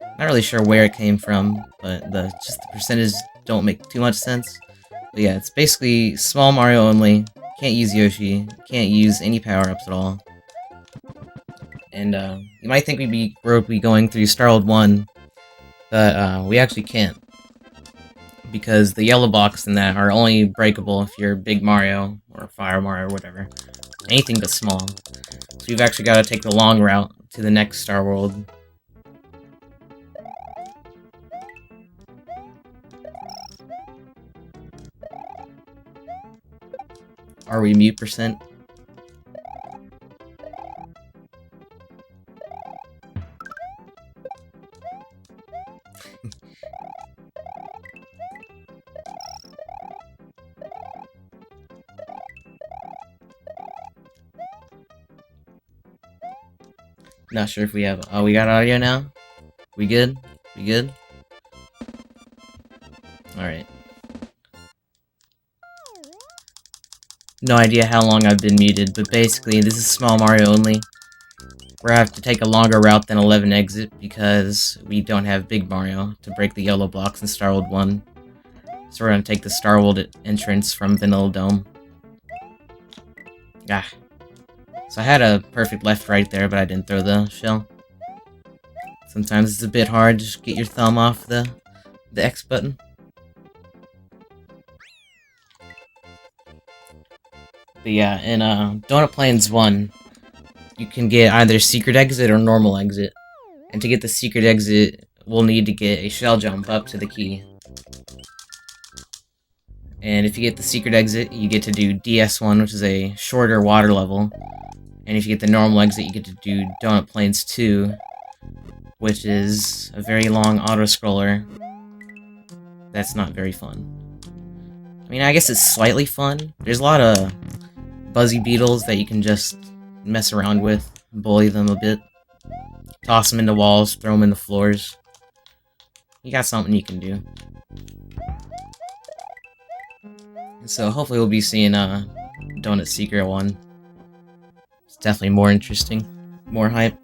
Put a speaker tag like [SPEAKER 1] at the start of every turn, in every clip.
[SPEAKER 1] Not really sure where it came from, but just the percentages don't make too much sense. But yeah, it's basically small Mario only. Can't use Yoshi. Can't use any power-ups at all. And you might think we'd be going through Star World 1, but we actually can't. Because the yellow blocks in that are only breakable if you're Big Mario, or Fire Mario, or whatever. Anything but small. So you've actually got to take the long route to the next Star World. Are we mute %? Not sure if we have... Oh, we got audio now? We good? We good? Alright. No idea how long I've been muted, but basically, this is small Mario only. We're gonna have to take a longer route than 11 exit, because we don't have Big Mario to break the yellow blocks in Star World 1. So we're gonna take the Star World entrance from Vanilla Dome. Ah. So I had a perfect left-right there, but I didn't throw the shell. Sometimes it's a bit hard to just get your thumb off the X button. But yeah, in Donut Plains 1, you can get either secret exit or normal exit. And to get the secret exit, we'll need to get a shell jump up to the key. And if you get the secret exit, you get to do DS1, which is a shorter water level. And if you get the normal exit, you get to do Donut Plains 2, which is a very long auto-scroller. That's not very fun. I mean, I guess it's slightly fun. There's a lot of buzzy beetles that you can just mess around with, bully them a bit. Toss them into walls, throw them into floors. You got something you can do. So hopefully we'll be seeing Donut Secret 1. It's definitely more interesting. More hype.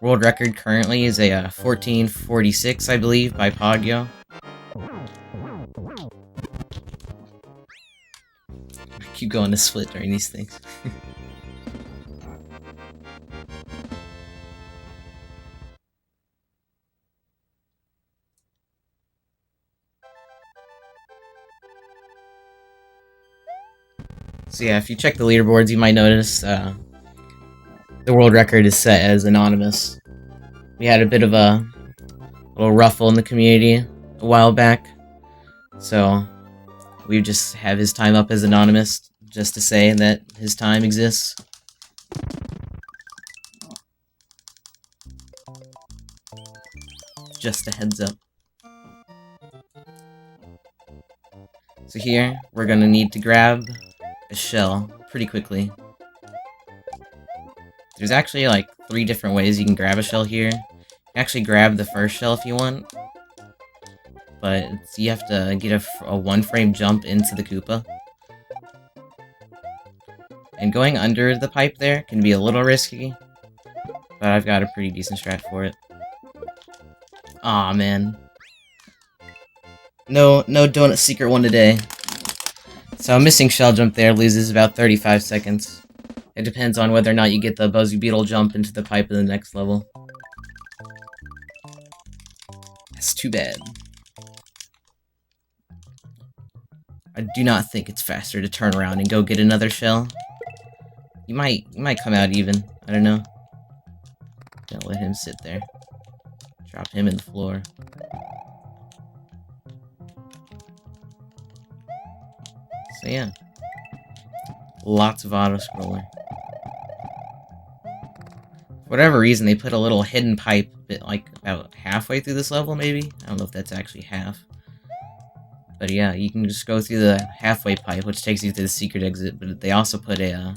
[SPEAKER 1] World record currently is a 1446, I believe, by Poggio. I keep going to split during these things. So yeah, if you check the leaderboards, you might notice the world record is set as anonymous. We had a bit of a little ruffle in the community a while back, so we just have his time up as anonymous, just to say that his time exists. Just a heads up. So here, we're gonna need to grab a shell pretty quickly. There's actually like 3 different ways you can grab a shell here. You can actually grab the first shell if you want, but you have to get a 1-frame jump into the Koopa. And going under the pipe there can be a little risky, but I've got a pretty decent strat for it. Aw, man. No Donut Secret 1 today. So a missing shell jump there loses about 35 seconds. It depends on whether or not you get the Buzzy Beetle jump into the pipe in the next level. That's too bad. I do not think it's faster to turn around and go get another shell. You might come out even. I don't know. Don't let him sit there. Drop him in the floor. So yeah. Lots of auto-scroller. For whatever reason, they put a little hidden pipe like about halfway through this level, maybe? I don't know if that's actually half. But yeah, you can just go through the halfway pipe, which takes you to the secret exit, but they also put a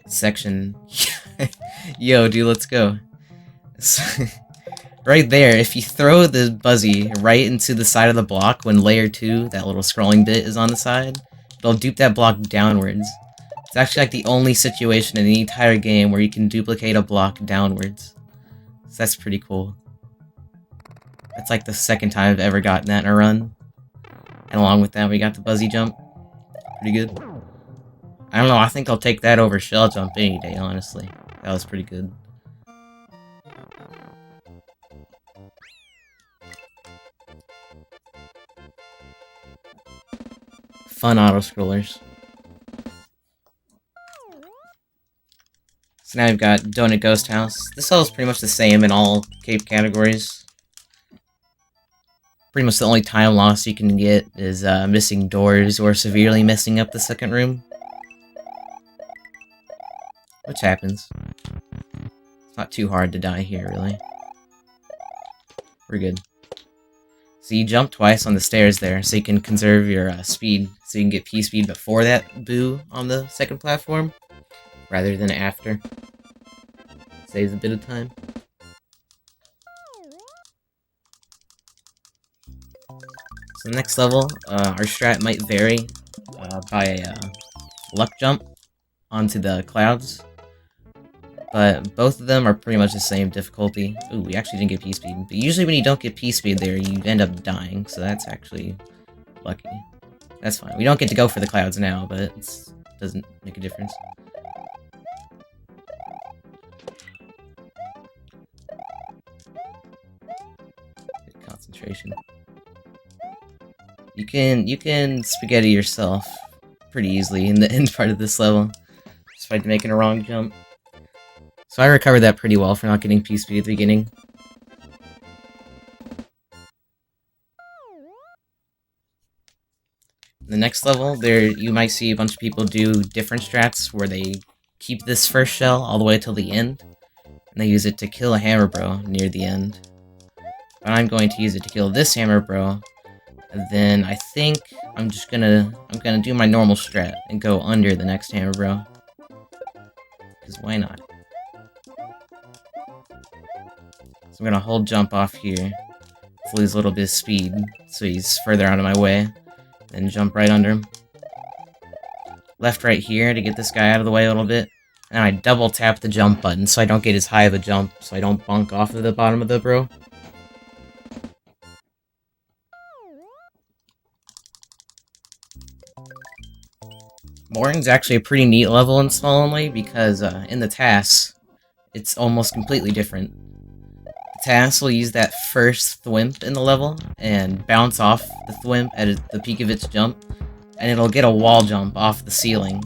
[SPEAKER 1] section... Yo, dude, let's go. Right there, if you throw the Buzzy right into the side of the block when layer 2, that little scrolling bit, is on the side, it'll dupe that block downwards. It's actually like the only situation in the entire game where you can duplicate a block downwards. So that's pretty cool. That's like the second time I've ever gotten that in a run. And along with that, we got the Buzzy Jump. Pretty good. I don't know, I think I'll take that over Shell Jump any day, honestly. That was pretty good. Fun auto-scrollers. So now we've got Donut Ghost House. This level's pretty much the same in all cape categories. Pretty much the only time loss you can get is missing doors or severely messing up the second room. Which happens. It's not too hard to die here, really. We're good. So you jump twice on the stairs there, so you can conserve your speed, so you can get P-speed before that boo on the second platform, rather than after. Saves a bit of time. So the next level, our strat might vary by a luck jump onto the clouds. But both of them are pretty much the same difficulty. Ooh, we actually didn't get P-speed. But usually when you don't get P-speed there, you end up dying, so that's actually lucky. That's fine. We don't get to go for the clouds now, but it doesn't make a difference. Good concentration. You can spaghetti yourself pretty easily in the end part of this level, just by making a wrong jump. So I recovered that pretty well for not getting P-speed at the beginning. The next level, there you might see a bunch of people do different strats where they keep this first shell all the way till the end, and they use it to kill a hammer bro near the end. But I'm going to use it to kill this hammer bro, and then I think I'm gonna do my normal strat and go under the next hammer bro. Because why not? So I'm gonna hold jump off here, lose a little bit of speed, so he's further out of my way, then jump right under him. Left right here to get this guy out of the way a little bit, and I double tap the jump button so I don't get as high of a jump, so I don't bunk off of the bottom of the bro. Morton's actually a pretty neat level in Small Only, because in the tasks, it's almost completely different. Tass will use that first thwimp in the level and bounce off the thwimp at the peak of its jump, and it'll get a wall jump off the ceiling,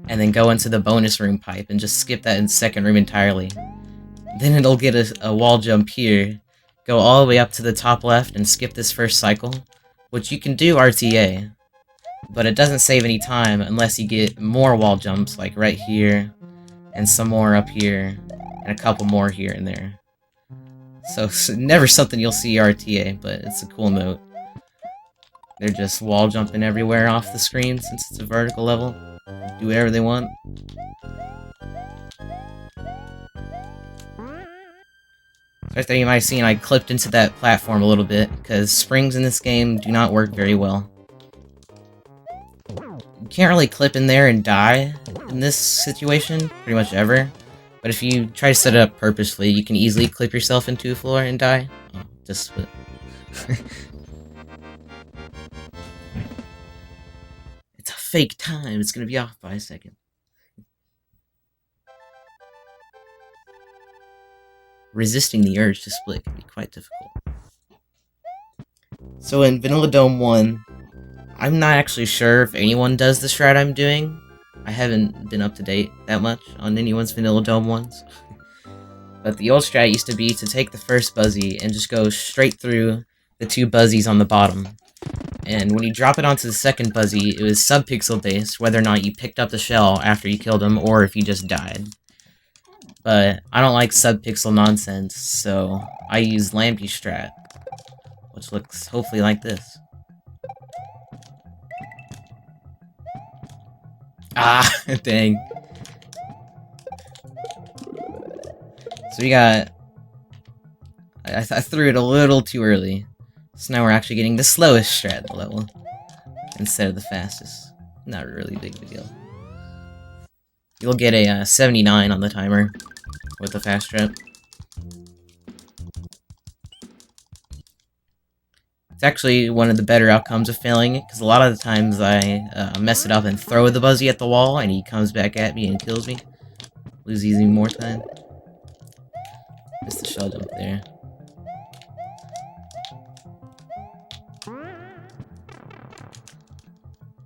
[SPEAKER 1] and then go into the bonus room pipe and just skip that in second room entirely. Then it'll get a wall jump here, go all the way up to the top left and skip this first cycle, which you can do RTA, but it doesn't save any time unless you get more wall jumps, like right here, and some more up here, and a couple more here and there. So it's never something you'll see RTA, but it's a cool note. They're just wall jumping everywhere off the screen since it's a vertical level. Do whatever they want. Right there you might have seen I clipped into that platform a little bit, because springs in this game do not work very well. You can't really clip in there and die in this situation, pretty much ever. But if you try to set it up purposefully, you can easily clip yourself into a floor and die. Oh, just split. It's a fake time. It's gonna be off by a second. Resisting the urge to split can be quite difficult. So in Vanilla Dome 1, I'm not actually sure if anyone does the strat I'm doing. I haven't been up to date that much on anyone's Vanilla Dome ones. But the old strat used to be to take the first Buzzy and just go straight through the two Buzzies on the bottom. And when you drop it onto the second Buzzy, it was sub-pixel based, whether or not you picked up the shell after you killed him, or if you just died. But I don't like sub-pixel nonsense, so I use Lampy strat, which looks hopefully like this. Ah, dang. So we got... I threw it a little too early. So now we're actually getting the slowest strat level instead of the fastest. Not really big of a deal. You'll get a 79 on the timer with the fast strat. It's actually one of the better outcomes of failing it, because a lot of the times I mess it up and throw the Buzzy at the wall, and he comes back at me and kills me. Lose even more time. Missed the shell jump there.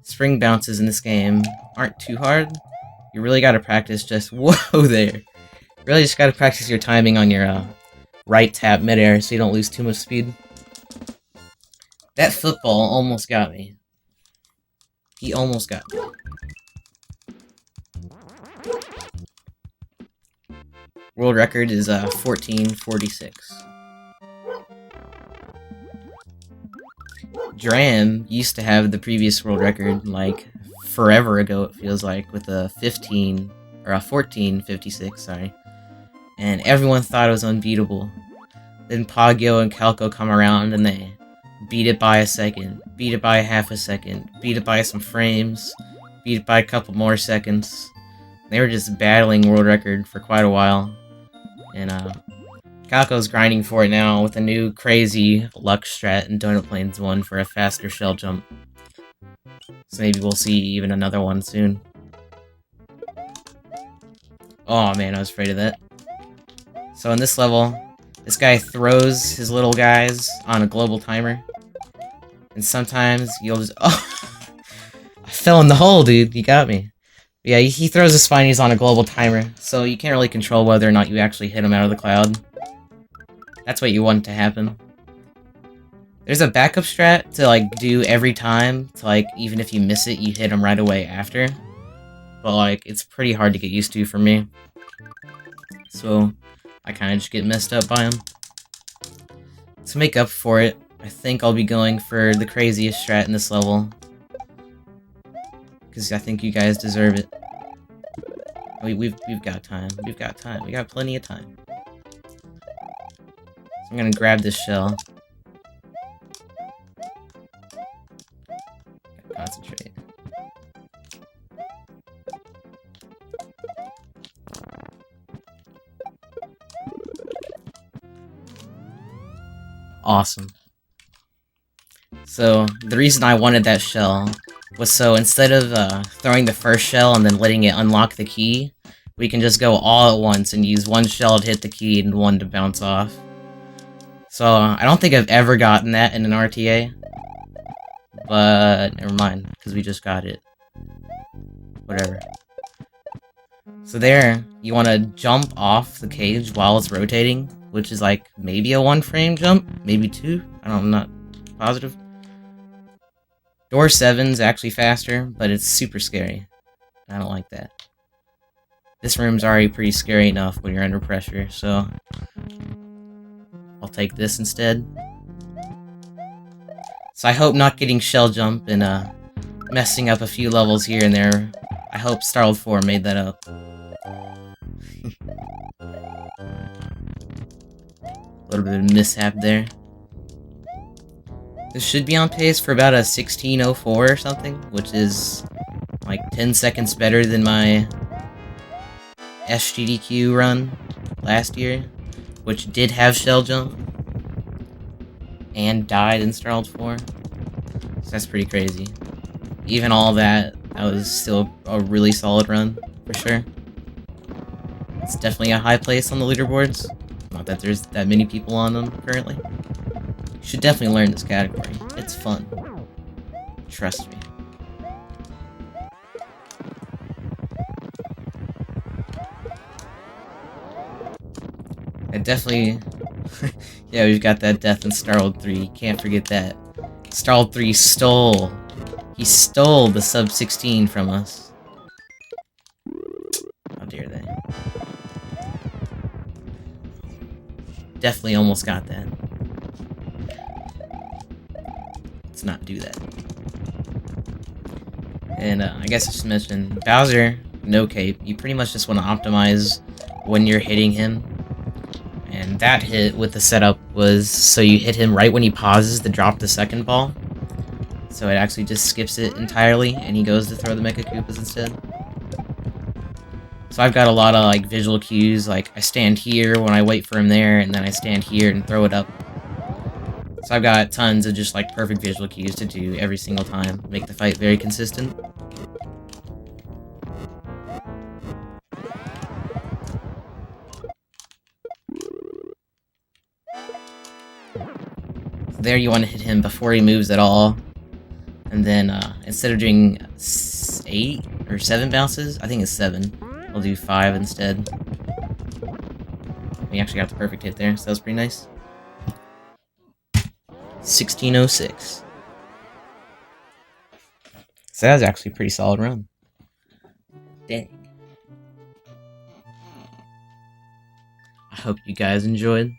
[SPEAKER 1] Spring bounces in this game aren't too hard. You really gotta practice just... Whoa there! You really just gotta practice your timing on your right tap midair so you don't lose too much speed. That football almost got me. He almost got me. World record is 1446. Dram used to have the previous world record, like, forever ago, it feels like, with a 1456, sorry. And everyone thought it was unbeatable. Then Pagyo and Calco come around and they beat it by a second, beat it by a half a second, beat it by some frames, beat it by a couple more seconds. They were just battling world record for quite a while. And Calco's grinding for it now with a new crazy luck strat and Donut Plains one for a faster shell jump. So maybe we'll see even another one soon. Oh man, I was afraid of that. So in this level, this guy throws his little guys on a global timer. And sometimes you'll just... Oh! I fell in the hole, dude. You got me. Yeah, he throws his spinies on a global timer, so you can't really control whether or not you actually hit him out of the cloud. That's what you want to happen. There's a backup strat to, like, do every time, to, like, even if you miss it, you hit him right away after. But, like, it's pretty hard to get used to for me. So, I kind of just get messed up by him. To make up for it, I think I'll be going for the craziest strat in this level. Because I think you guys deserve it. We've got time. We've got time. We got plenty of time. So I'm gonna grab this shell. Concentrate. Awesome. So, the reason I wanted that shell was so instead of throwing the first shell and then letting it unlock the key, we can just go all at once and use one shell to hit the key and one to bounce off. So, I don't think I've ever gotten that in an RTA. But, never mind, because we just got it. Whatever. So there, you want to jump off the cage while it's rotating, which is like maybe a 1-frame jump, maybe 2, I'm not positive. Door 7's actually faster, but it's super scary. I don't like that. This room's already pretty scary enough when you're under pressure, so I'll take this instead. So I hope not getting shell jump and messing up a few levels here and there. I hope Starled 4 made that up. A little bit of mishap there. This should be on pace for about a 16:04 or something, which is like 10 seconds better than my SGDQ run last year, which did have shell jump and died in Starled 4. So that's pretty crazy. Even all that, that was still a really solid run, for sure. It's definitely a high place on the leaderboards. Not that there's that many people on them currently. You should definitely learn this category. It's fun. Trust me. I definitely... yeah, we've got that death in Starled 3. Can't forget that. Starled 3 stole. He stole the sub 16 from us. How dare they. Definitely almost got that. Let's not do that. And I guess I should mention, Bowser, no cape. You pretty much just want to optimize when you're hitting him. And that hit with the setup was so you hit him right when he pauses to drop the second ball. So it actually just skips it entirely, and he goes to throw the Mecha Koopas instead. So I've got a lot of like visual cues, like I stand here when I wait for him there, and then I stand here and throw it up. So I've got tons of just like perfect visual cues to do every single time, make the fight very consistent. So there you want to hit him before he moves at all, and then instead of doing 8 or 7 bounces, I think it's 7, I'll do 5 instead. We actually got the perfect hit there, so that was pretty nice. 1606. So that was actually a pretty solid run. Dang. I hope you guys enjoyed.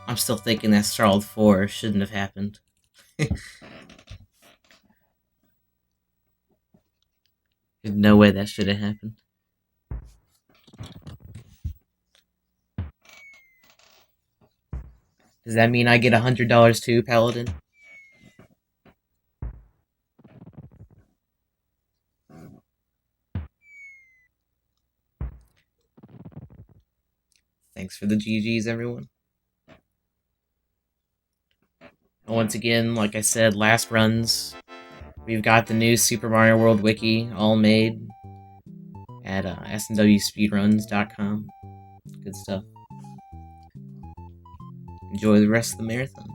[SPEAKER 1] I'm still thinking that Starled 4 shouldn't have happened. There's no way that should have happened. Does that mean I get $100 too, Paladin? Thanks for the GGs, everyone. And once again, like I said, last runs. We've got the new Super Mario World wiki all made at snwspeedruns.com. Good stuff. Enjoy the rest of the marathon.